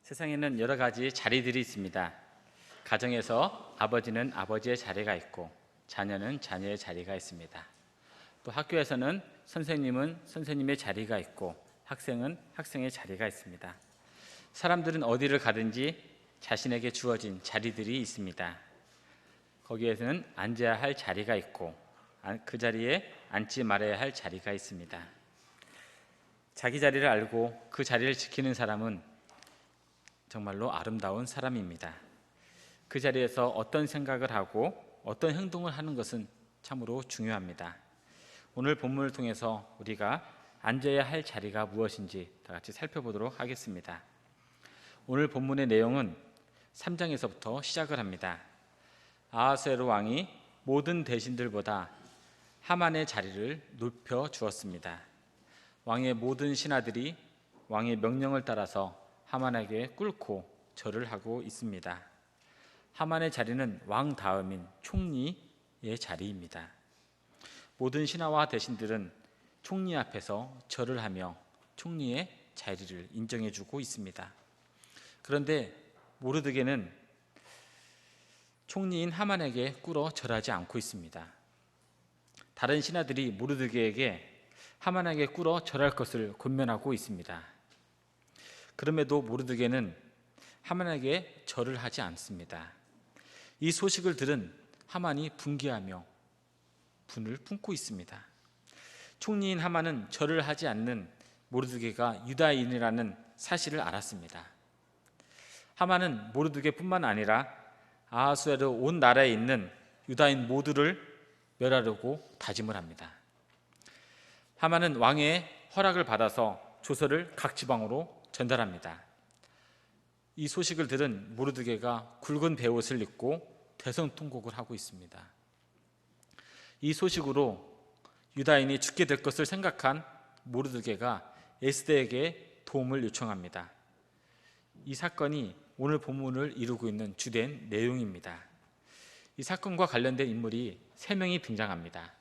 세상에는 여러 가지 자리들이 있습니다. 가정에서 아버지는 아버지의 자리가 있고 자녀는 자녀의 자리가 있습니다. 또 학교에서는 선생님은 선생님의 자리가 있고 학생은 학생의 자리가 있습니다. 사람들은 어디를 가든지 자신에게 주어진 자리들이 있습니다. 거기에서는 앉아야 할 자리가 있고 그 자리에 앉지 말아야 할 자리가 있습니다. 자기 자리를 알고 그 자리를 지키는 사람은 정말로 아름다운 사람입니다. 그 자리에서 어떤 생각을 하고 어떤 행동을 하는 것은 참으로 중요합니다. 오늘 본문을 통해서 우리가 앉아야 할 자리가 무엇인지 다 같이 살펴보도록 하겠습니다. 오늘 본문의 내용은 3장에서부터 시작을 합니다. 아하수에로 왕이 모든 대신들보다 하만의 자리를 높여 주었습니다. 왕의 모든 신하들이 왕의 명령을 따라서 하만에게 꿇고 절을 하고 있습니다. 하만의 자리는 왕 다음인 총리의 자리입니다. 모든 신하와 대신들은 총리 앞에서 절을 하며 총리의 자리를 인정해주고 있습니다. 그런데 모르드게는 총리인 하만에게 꿇어 절하지 않고 있습니다. 다른 신하들이 모르드게에게 하만에게 꿇어 절할 것을 권면하고 있습니다. 그럼에도 모르드게는 하만에게 절을 하지 않습니다. 이 소식을 들은 하만이 분개하며 분을 품고 있습니다. 총리인 하만은 절을 하지 않는 모르드게가 유다인이라는 사실을 알았습니다. 하만은 모르드게뿐만 아니라 아하수에로 온 나라에 있는 유다인 모두를 멸하려고 다짐을 합니다. 하만은 왕의 허락을 받아서 조서를 각 지방으로 전달합니다. 이 소식을 들은 모르드게가 굵은 베옷을 입고 대성통곡을 하고 있습니다. 이 소식으로 유다인이 죽게 될 것을 생각한 모르드게가 에스더에게 도움을 요청합니다. 이 사건이 오늘 본문을 이루고 있는 주된 내용입니다. 이 사건과 관련된 인물이 3명이 등장합니다.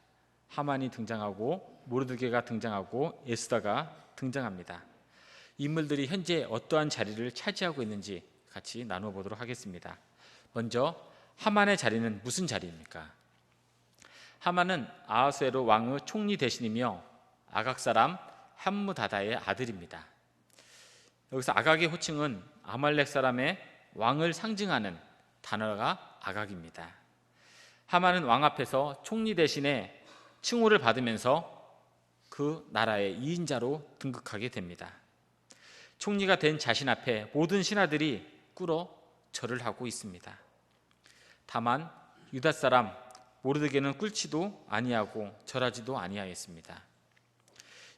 하만이 등장하고 모르드게가 등장하고 에스더가 등장합니다. 인물들이 현재 어떠한 자리를 차지하고 있는지 같이 나눠보도록 하겠습니다. 먼저 하만의 자리는 무슨 자리입니까? 하만은 아하수에로 왕의 총리 대신이며 아각 사람 함무다다의 아들입니다. 여기서 아각의 호칭은 아말렉 사람의 왕을 상징하는 단어가 아각입니다. 하만은 왕 앞에서 총리 대신에 칭호를 받으면서 그 나라의 2인자로 등극하게 됩니다. 총리가 된 자신 앞에 모든 신하들이 꿇어 절을 하고 있습니다. 다만 유다 사람 모르드게는 꿇지도 아니하고 절하지도 아니하였습니다.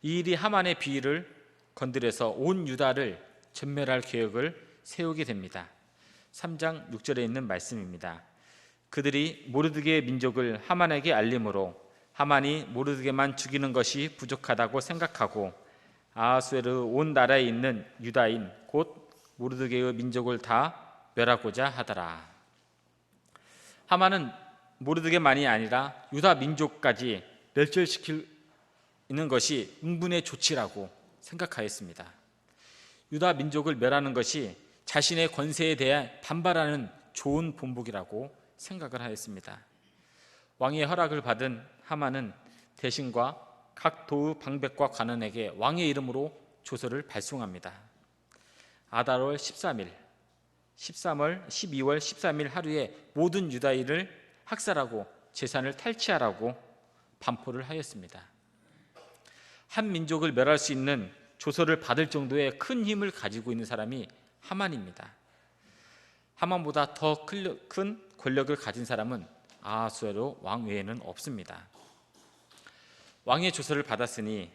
이 일이 하만의 비위를 건드려서 온 유다를 전멸할 계획을 세우게 됩니다. 3장 6절에 있는 말씀입니다. 그들이 모르드게의 민족을 하만에게 알림으로 하만이 모르드게만 죽이는 것이 부족하다고 생각하고 아하수에르 온 나라에 있는 유다인 곧 모르드게의 민족을 다 멸하고자 하더라. 하만은 모르드게만이 아니라 유다 민족까지 멸절시키는 것이 응분의 조치라고 생각하였습니다. 유다 민족을 멸하는 것이 자신의 권세에 대해 반발하는 좋은 본보기라고 생각을 하였습니다. 왕의 허락을 받은 하만은 대신과 각 도의 방백과 관원에게 왕의 이름으로 조서를 발송합니다. 아달월 13일, 12월 13일 하루에 모든 유다인을 학살하고 재산을 탈취하라고 반포를 하였습니다. 한 민족을 멸할 수 있는 조서를 받을 정도의 큰 힘을 가지고 있는 사람이 하만입니다. 하만보다 더 큰 권력을 가진 사람은 아하수에로 왕 외에는 없습니다. 왕의 조서를 받았으니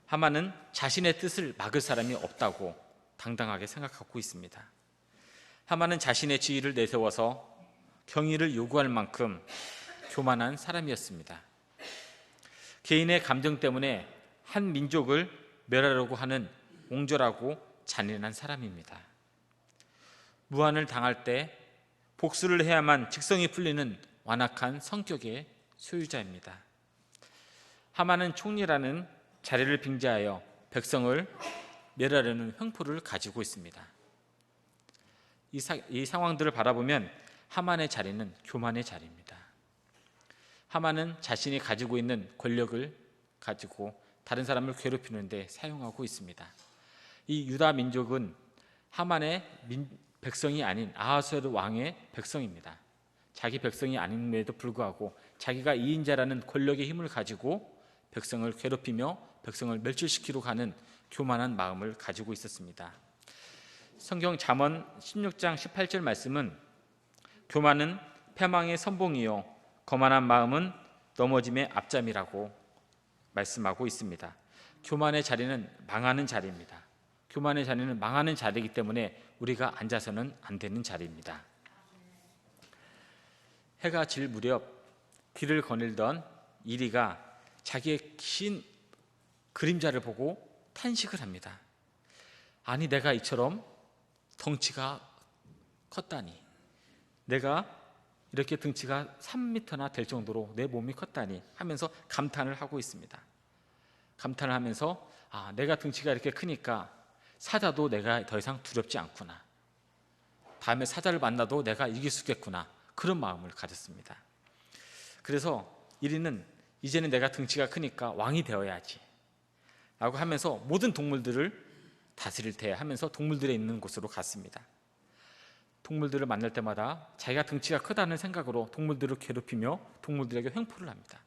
하만은 자신의 뜻을 막을 사람이 없다고 당당하게 생각하고 있습니다. 하만은 자신의 지위를 내세워서 경의를 요구할 만큼 교만한 사람이었습니다. 개인의 감정 때문에 한 민족을 멸하려고 하는 옹졸하고 잔인한 사람입니다. 무한을 당할 때 복수를 해야만 직성이 풀리는 완악한 성격의 소유자입니다. 하만은 총리라는 자리를 빙자하여 백성을 멸하려는 횡포를 가지고 있습니다. 이 상황들을 바라보면 하만의 자리는 교만의 자리입니다. 하만은 자신이 가지고 있는 권력을 가지고 다른 사람을 괴롭히는데 사용하고 있습니다. 이 유다 민족은 하만의 백성이 아닌 아하수에르 왕의 백성입니다. 자기 백성이 아님에도 불구하고 자기가 이인자라는 권력의 힘을 가지고 백성을 괴롭히며 백성을 멸절시키러 가는 교만한 마음을 가지고 있었습니다. 성경 잠언 16장 18절 말씀은 교만은 패망의 선봉이요 거만한 마음은 넘어짐의 앞잠이라고 말씀하고 있습니다. 교만의 자리는 망하는 자리입니다. 교만의 자리는 망하는 자리이기 때문에 우리가 앉아서는 안 되는 자리입니다. 해가 질 무렵 길을 거닐던 이리가 자기의 긴 그림자를 보고 탄식을 합니다. 아니, 내가 이처럼 덩치가 컸다니, 내가 이렇게 등치가 3m나 될 정도로 내 몸이 컸다니 하면서 감탄을 하고 있습니다. 감탄을 하면서 내가 등치가 이렇게 크니까 사자도 내가 더 이상 두렵지 않구나, 다음에 사자를 만나도 내가 이길 수 있겠구나, 그런 마음을 가졌습니다. 그래서 이리는 이제는 내가 등치가 크니까 왕이 되어야지 라고 하면서 모든 동물들을 다스릴 테 하면서 동물들이 있는 곳으로 갔습니다. 동물들을 만날 때마다 자기가 등치가 크다는 생각으로 동물들을 괴롭히며 동물들에게 횡포를 합니다.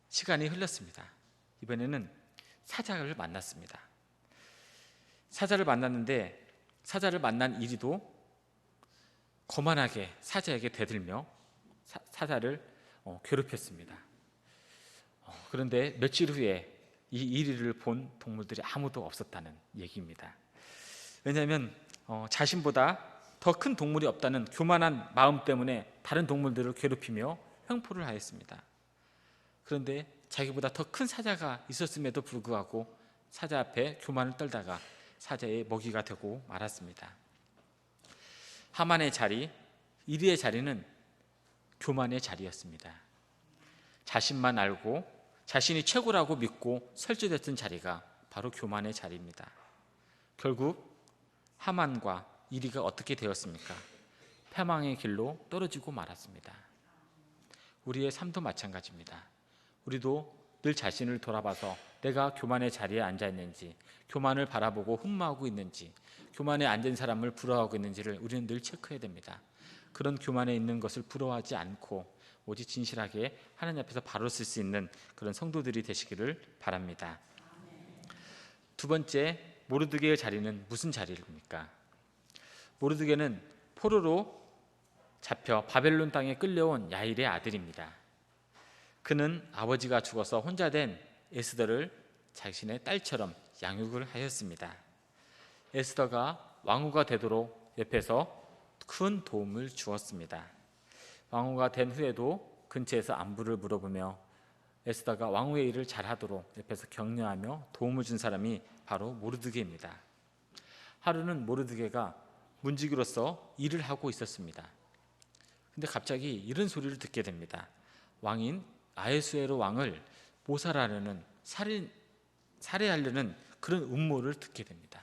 시간이 흘렀습니다. 이번에는 사자를 만났습니다. 사자를 만났는데 사자를 만난 이리도 거만하게 사자에게 대들며 사자를 괴롭혔습니다. 그런데 며칠 후에 이 이리를 본 동물들이 아무도 없었다는 얘기입니다. 왜냐하면 자신보다 더 큰 동물이 없다는 교만한 마음 때문에 다른 동물들을 괴롭히며 횡포를 하였습니다. 그런데 자기보다 더 큰 사자가 있었음에도 불구하고 사자 앞에 교만을 떨다가 사자의 먹이가 되고 말았습니다. 하만의 자리, 이리의 자리는 교만의 자리였습니다. 자신만 알고 자신이 최고라고 믿고 설치됐던 자리가 바로 교만의 자리입니다. 결국 하만과 이리가 어떻게 되었습니까? 패망의 길로 떨어지고 말았습니다. 우리의 삶도 마찬가지입니다. 우리도 늘 자신을 돌아봐서 내가 교만의 자리에 앉아있는지, 교만을 바라보고 흠모하고 있는지, 교만에 앉은 사람을 부러워하고 있는지를 우리는 늘 체크해야 됩니다. 그런 교만에 있는 것을 부러워하지 않고 오직 진실하게 하나님 앞에서 바로 쓸 수 있는 그런 성도들이 되시기를 바랍니다. 두 번째, 모르드게의 자리는 무슨 자리입니까? 모르드게는 포로로 잡혀 바벨론 땅에 끌려온 야일의 아들입니다. 그는 아버지가 죽어서 혼자 된 에스더를 자신의 딸처럼 양육을 하였습니다. 에스더가 왕후가 되도록 옆에서 큰 도움을 주었습니다. 왕후가 된 후에도 근처에서 안부를 물어보며 에스더가 왕후의 일을 잘하도록 옆에서 격려하며 도움을 준 사람이 바로 모르드게입니다. 하루는 모르드게가 문지기로서 일을 하고 있었습니다. 근데 갑자기 이런 소리를 듣게 됩니다. 왕인 아헤수에로 왕을 모살하려는, 살해하려는 그런 음모를 듣게 됩니다.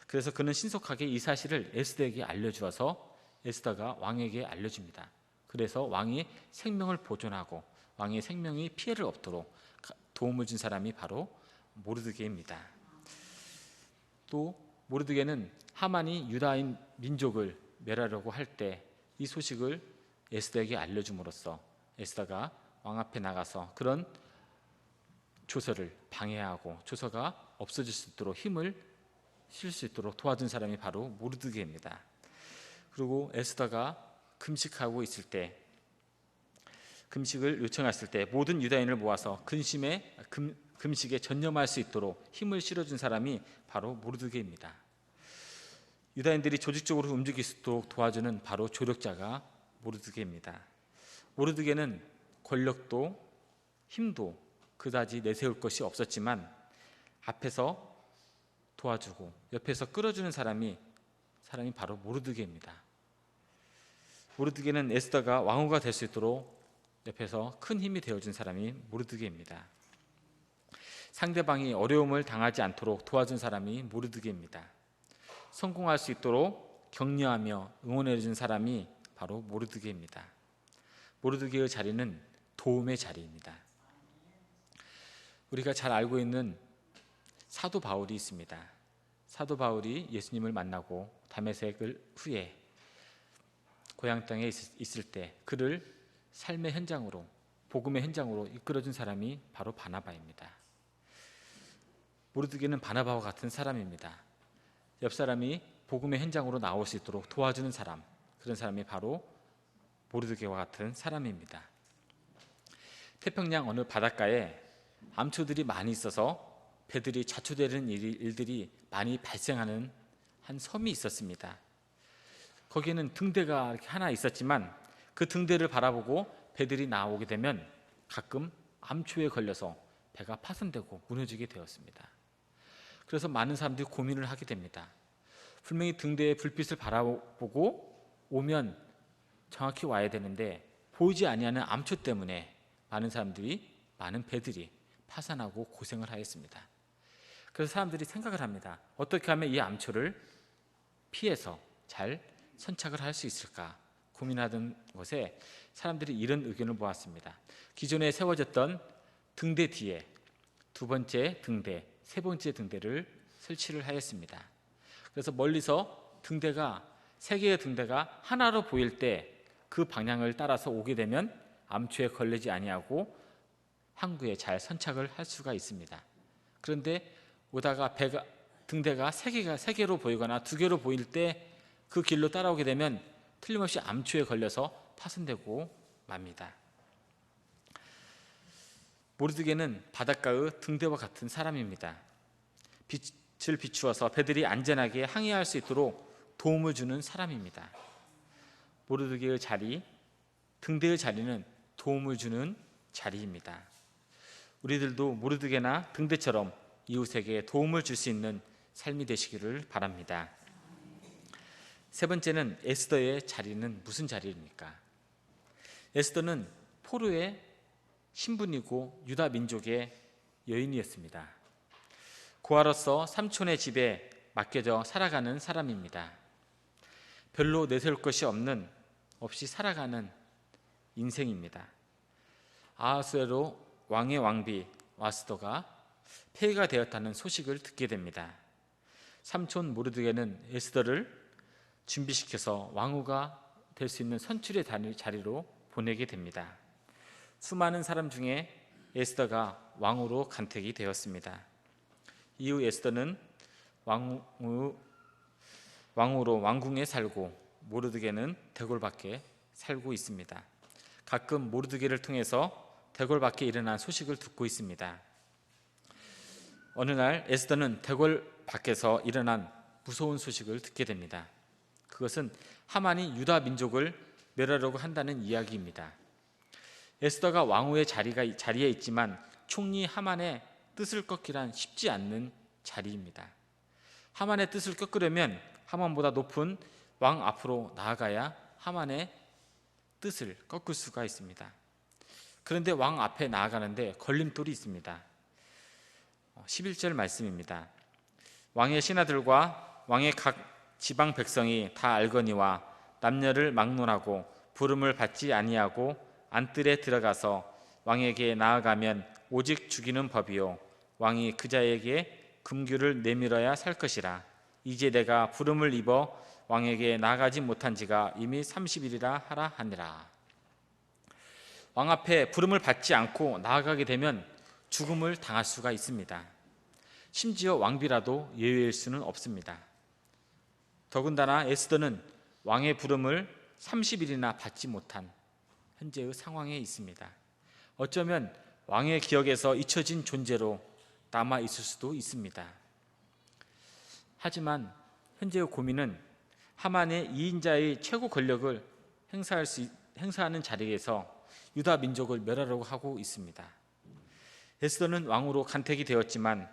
그래서 그는 신속하게 이 사실을 에스더에게 알려주어서 에스더가 왕에게 알려줍니다. 그래서 왕이 생명을 보존하고 왕의 생명이 피해를 없도록 도움을 준 사람이 바로 모르드게입니다. 또 모르드게는 하만이 유다인 민족을 멸하려고 할 때 이 소식을 에스더에게 알려줌으로써 에스더가 왕 앞에 나가서 그런 조서를 방해하고 조서가 없어질 수 있도록 힘을 실 수 있도록 도와준 사람이 바로 모르드게입니다. 그리고 에스더가 금식하고 있을 때, 금식을 요청했을 때 모든 유다인을 모아서 금식에 전념할 수 있도록 힘을 실어준 사람이 바로 모르드게입니다. 유다인들이 조직적으로 움직일 수 있도록 도와주는 바로 조력자가 모르드게입니다. 모르드게는 권력도 힘도 그다지 내세울 것이 없었지만 앞에서 도와주고 옆에서 끌어주는 사람이 바로 모르드게입니다. 모르드게는 에스더가 왕후가 될 수 있도록 옆에서 큰 힘이 되어준 사람이 모르드게입니다. 상대방이 어려움을 당하지 않도록 도와준 사람이 모르드게입니다. 성공할 수 있도록 격려하며 응원해 준 사람이 바로 모르드게입니다. 모르드게의 자리는 도움의 자리입니다. 우리가 잘 알고 있는 사도 바울이 있습니다. 사도 바울이 예수님을 만나고 다메섹을 후에 고향 땅에 있을 때 그를 삶의 현장으로, 복음의 현장으로 이끌어준 사람이 바로 바나바입니다. 모르드게는 바나바와 같은 사람입니다. 옆 사람이 복음의 현장으로 나올 수 있도록 도와주는 사람, 그런 사람이 바로 모르드게와 같은 사람입니다. 태평양 어느 바닷가에 암초들이 많이 있어서 배들이 자초되는 일들이 많이 발생하는 한 섬이 있었습니다. 거기에는 등대가 이렇게 하나 있었지만 그 등대를 바라보고 배들이 나오게 되면 가끔 암초에 걸려서 배가 파손되고 무너지게 되었습니다. 그래서 많은 사람들이 고민을 하게 됩니다. 분명히 등대의 불빛을 바라보고 오면 정확히 와야 되는데 보이지 아니하는 암초 때문에 많은 배들이 파산하고 고생을 하였습니다. 그래서 사람들이 생각을 합니다. 어떻게 하면 이 암초를 피해서 잘 선착을 할 수 있을까 고민하던 것에 사람들이 이런 의견을 모았습니다. 기존에 세워졌던 등대 뒤에 두 번째 등대, 세 번째 등대를 설치를 하였습니다. 그래서 멀리서 세 개의 등대가 하나로 보일 때 그 방향을 따라서 오게 되면 암초에 걸리지 아니하고 항구에 잘 선착을 할 수가 있습니다. 그런데 오다가 등대가 세 개로 보이거나 두 개로 보일 때 그 길로 따라오게 되면 틀림없이 암초에 걸려서 파손되고 맙니다. 모르드게는 바닷가의 등대와 같은 사람입니다. 빛을 비추어서 배들이 안전하게 항해할 수 있도록 도움을 주는 사람입니다. 모르드게의 자리, 등대의 자리는 도움을 주는 자리입니다. 우리들도 모르드게나 등대처럼 이웃에게 도움을 줄 수 있는 삶이 되시기를 바랍니다. 세 번째는 에스더의 자리는 무슨 자리입니까? 에스더는 포로의 신분이고 유다 민족의 여인이었습니다. 고아로서 삼촌의 집에 맡겨져 살아가는 사람입니다. 별로 내세울 것이 없이 살아가는 인생입니다. 아하수에로 왕의 왕비 와스도가 폐위가 되었다는 소식을 듣게 됩니다. 삼촌 모르드게는 에스더를 준비시켜서 왕후가 될 수 있는 선출의 자리로 보내게 됩니다. 수많은 사람 중에 에스더가 왕후로 간택이 되었습니다. 이후 에스더는 왕후로 왕궁에 살고 모르드게는 대궐 밖에 살고 있습니다. 가끔 모르드게를 통해서 대궐 밖에 일어난 소식을 듣고 있습니다. 어느 날 에스더는 대궐 밖에서 일어난 무서운 소식을 듣게 됩니다. 그것은 하만이 유다 민족을 멸하려고 한다는 이야기입니다. 에스더가 왕후의 자리에 있지만 총리 하만의 뜻을 꺾기란 쉽지 않는 자리입니다. 하만의 뜻을 꺾으려면 하만보다 높은 왕 앞으로 나아가야 하만의 뜻을 꺾을 수가 있습니다. 그런데 왕 앞에 나아가는데 걸림돌이 있습니다. 11절 말씀입니다. 왕의 신하들과 왕의 각 지방 백성이 다 알거니와 남녀를 막론하고 부름을 받지 아니하고 안뜰에 들어가서 왕에게 나아가면 오직 죽이는 법이요 왕이 그 자에게 금규를 내밀어야 살 것이라. 이제 내가 부름을 입어 왕에게 나아가지 못한 지가 이미 30일이라 하라 하니라. 왕 앞에 부름을 받지 않고 나아가게 되면 죽음을 당할 수가 있습니다. 심지어 왕비라도 예외일 수는 없습니다. 더군다나 에스더는 왕의 부름을 30일이나 받지 못한 현재의 상황에 있습니다. 어쩌면 왕의 기억에서 잊혀진 존재로 남아 있을 수도 있습니다. 하지만 현재의 고민은 하만의 2인자의 최고 권력을 행사하는 자리에서 유다 민족을 멸하려고 하고 있습니다. 에스더는 왕으로 간택이 되었지만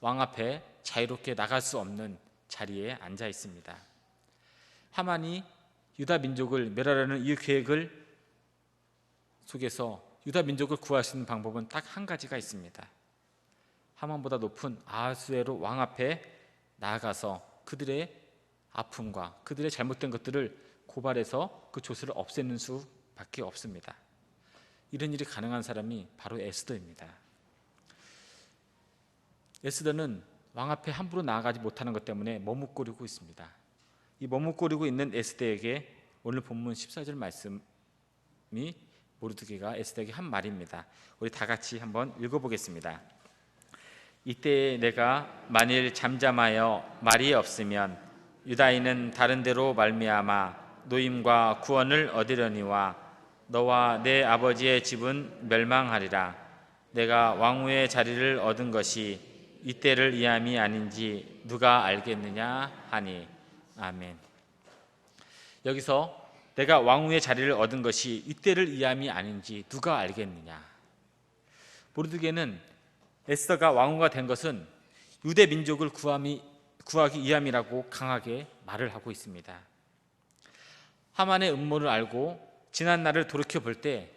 왕 앞에 자유롭게 나갈 수 없는 자리에 앉아 있습니다. 하만이 유다 민족을 멸하려는 이 계획을 속에서 유다 민족을 구할 수 있는 방법은 딱 한 가지가 있습니다. 하만보다 높은 아하수에로 왕 앞에 나아가서 그들의 아픔과 그들의 잘못된 것들을 고발해서 그 조서를 없애는 수밖에 없습니다. 이런 일이 가능한 사람이 바로 에스더입니다. 에스더는 왕 앞에 함부로 나아가지 못하는 것 때문에 머뭇거리고 있습니다. 이 머뭇거리고 있는 에스더에게 오늘 본문 14절 말씀이 모르드게가 에스더에게 한 말입니다. 우리 다 같이 한번 읽어보겠습니다. 이때 내가 만일 잠잠하여 말이 없으면 유다인은 다른 데로 말미암아 노임과 구원을 얻으려니와 너와 내 아버지의 집은 멸망하리라. 내가 왕후의 자리를 얻은 것이 이때를 이함이 아닌지 누가 알겠느냐 하니. 아멘. 여기서 내가 왕후의 자리를 얻은 것이 이때를 이함이 아닌지 누가 알겠느냐. 모르드게는 에스더가 왕후가 된 것은 유대 민족을 구하기 위함이라고 강하게 말을 하고 있습니다. 하만의 음모를 알고 지난 날을 돌이켜 볼 때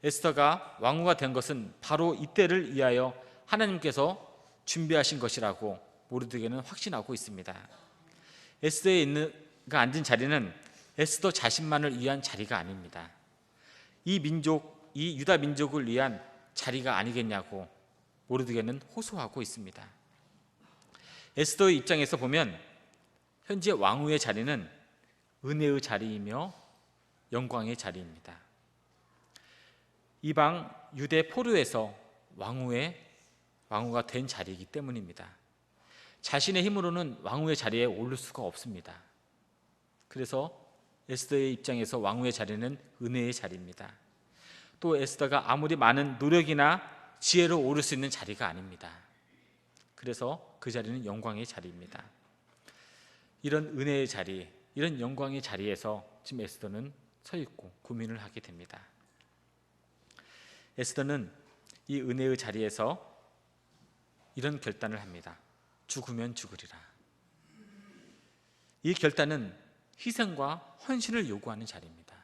에스더가 왕후가 된 것은 바로 이때를 위하여 하나님께서 준비하신 것이라고 모르드게는 확신하고 있습니다. 에스더가 앉은 자리는 에스더 자신만을 위한 자리가 아닙니다. 이 유다 민족을 위한 자리가 아니겠냐고 모르드게는 호소하고 있습니다. 에스더의 입장에서 보면 현재 왕후의 자리는 은혜의 자리이며 영광의 자리입니다. 이방 유대 포로에서 왕후가 된 자리이기 때문입니다. 자신의 힘으로는 왕후의 자리에 오를 수가 없습니다. 그래서 에스더의 입장에서 왕후의 자리는 은혜의 자리입니다. 또 에스더가 아무리 많은 노력이나 지혜로 오를 수 있는 자리가 아닙니다. 그래서 그 자리는 영광의 자리입니다. 이런 은혜의 자리, 이런 영광의 자리에서 지금 에스더는 서 있고 고민을 하게 됩니다. 에스더는 이 은혜의 자리에서 이런 결단을 합니다. 죽으면 죽으리라. 이 결단은 희생과 헌신을 요구하는 자리입니다.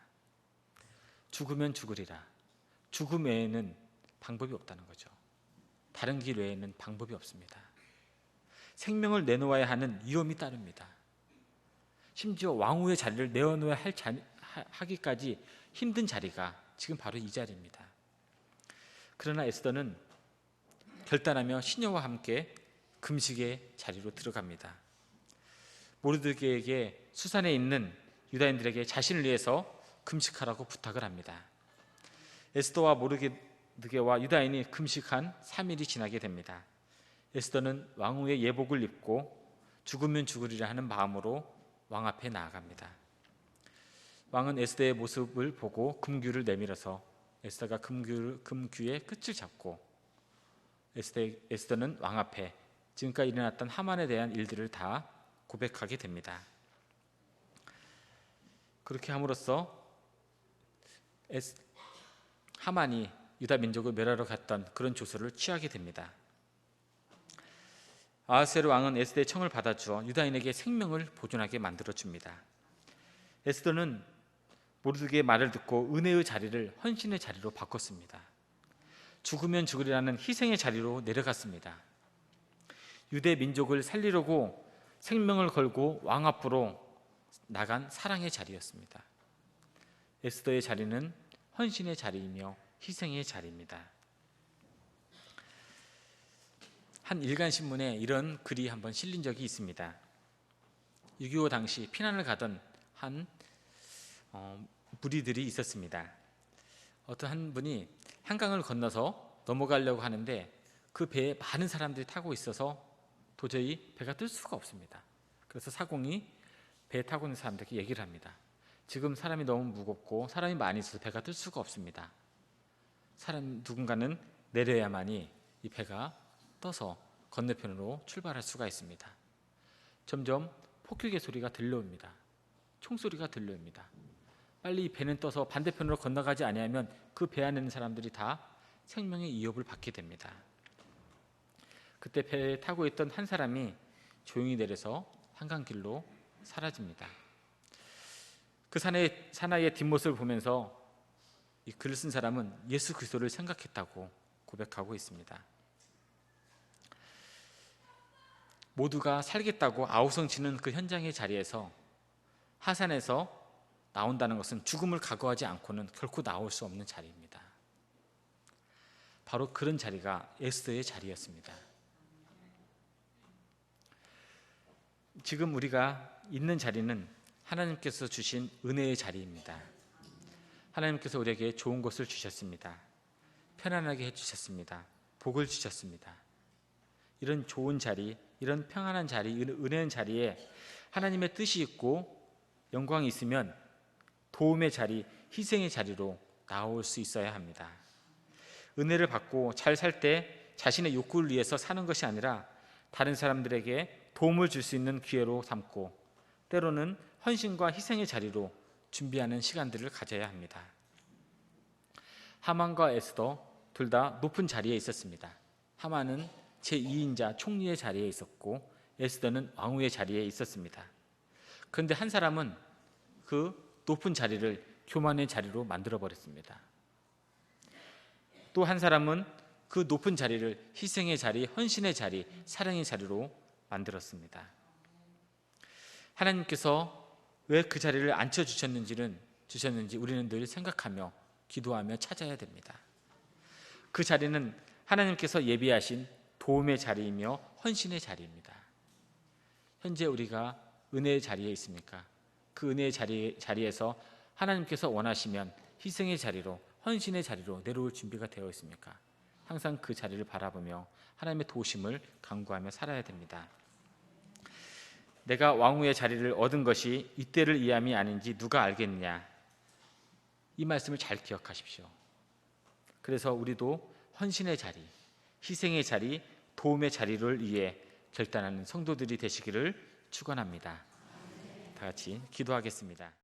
죽으면 죽으리라. 죽음 외에는 방법이 없다는 거죠. 다른 길 외에는 방법이 없습니다. 생명을 내놓아야 하는 위험이 따릅니다. 심지어 왕후의 자리를 내어놓아야 하기까지 힘든 자리가 지금 바로 이 자리입니다. 그러나 에스더는 결단하며 시녀와 함께 금식의 자리로 들어갑니다. 모르드게에게 수산에 있는 유다인들에게 자신을 위해서 금식하라고 부탁을 합니다. 에스더와 모르드게와 유다인이 금식한 3일이 지나게 됩니다. 에스더는 왕후의 예복을 입고 죽으면 죽으리라 하는 마음으로 왕 앞에 나아갑니다. 왕은 에스더의 모습을 보고 금규를 내밀어서 에스더가 금규의 끝을 잡고 에스더는 왕 앞에 지금까지 일어났던 하만에 대한 일들을 다 고백하게 됩니다. 그렇게 함으로써 하만이 유다 민족을 멸하러 갔던 그런 조서를 취하게 됩니다. 아하스웨로 왕은 에스더의 청을 받아주어 유다인에게 생명을 보존하게 만들어줍니다. 에스더는 모르드게의 말을 듣고 은혜의 자리를 헌신의 자리로 바꿨습니다. 죽으면 죽으리라는 희생의 자리로 내려갔습니다. 유대 민족을 살리려고 생명을 걸고 왕 앞으로 나간 사랑의 자리였습니다. 에스더의 자리는 헌신의 자리이며 희생의 자리입니다. 한 일간신문에 이런 글이 한번 실린 적이 있습니다. 6.25 당시 피난을 가던 한 무리들이 있었습니다. 어떤 한 분이 한강을 건너서 넘어가려고 하는데 그 배에 많은 사람들이 타고 있어서 도저히 배가 뜰 수가 없습니다. 그래서 사공이 배에 타고 있는 사람들에게 얘기를 합니다. 지금 사람이 너무 무겁고 사람이 많이 있어서 배가 뜰 수가 없습니다. 누군가는 내려야만이 이 배가 떠서 건너편으로 출발할 수가 있습니다. 점점 폭격의 소리가 들려옵니다. 총소리가 들려옵니다. 빨리 이 배는 떠서 반대편으로 건너가지 아니하면 그 배 안에 있는 사람들이 다 생명의 위협을 받게 됩니다. 그때 배에 타고 있던 한 사람이 조용히 내려서 한강길로 사라집니다. 그 사나이의 뒷모습을 보면서 이 글을 쓴 사람은 예수 그리스도를 생각했다고 고백하고 있습니다. 모두가 살겠다고 아우성치는 그 현장의 자리에서 하산에서 나온다는 것은 죽음을 각오하지 않고는 결코 나올 수 없는 자리입니다. 바로 그런 자리가 에스더의 자리였습니다. 지금 우리가 있는 자리는 하나님께서 주신 은혜의 자리입니다. 하나님께서 우리에게 좋은 것을 주셨습니다. 편안하게 해주셨습니다. 복을 주셨습니다. 이런 좋은 자리, 이런 평안한 자리, 은혜의 자리에 하나님의 뜻이 있고 영광이 있으면 도움의 자리, 희생의 자리로 나올 수 있어야 합니다. 은혜를 받고 잘 살 때 자신의 욕구를 위해서 사는 것이 아니라 다른 사람들에게 도움을 줄 수 있는 기회로 삼고 때로는 헌신과 희생의 자리로 준비하는 시간들을 가져야 합니다. 하만과 에스더 둘 다 높은 자리에 있었습니다. 하만은 제2인자 총리의 자리에 있었고 에스더는 왕후의 자리에 있었습니다. 그런데 한 사람은 그 높은 자리를 교만의 자리로 만들어버렸습니다. 또 한 사람은 그 높은 자리를 희생의 자리, 헌신의 자리, 사랑의 자리로 만들었습니다. 하나님께서 왜 그 자리를 앉혀주셨는지 우리는 늘 생각하며 기도하며 찾아야 됩니다. 그 자리는 하나님께서 예비하신 도움의 자리이며 헌신의 자리입니다. 현재 우리가 은혜의 자리에 있습니까? 그 은혜의 자리에서 하나님께서 원하시면 희생의 자리로, 헌신의 자리로 내려올 준비가 되어 있습니까? 항상 그 자리를 바라보며 하나님의 도우심을 간구하며 살아야 됩니다. 내가 왕후의 자리를 얻은 것이 이때를 위함이 아닌지 누가 알겠느냐? 이 말씀을 잘 기억하십시오. 그래서 우리도 헌신의 자리, 희생의 자리, 도움의 자리를 위해 결단하는 성도들이 되시기를 축원합니다. 다 같이 기도하겠습니다.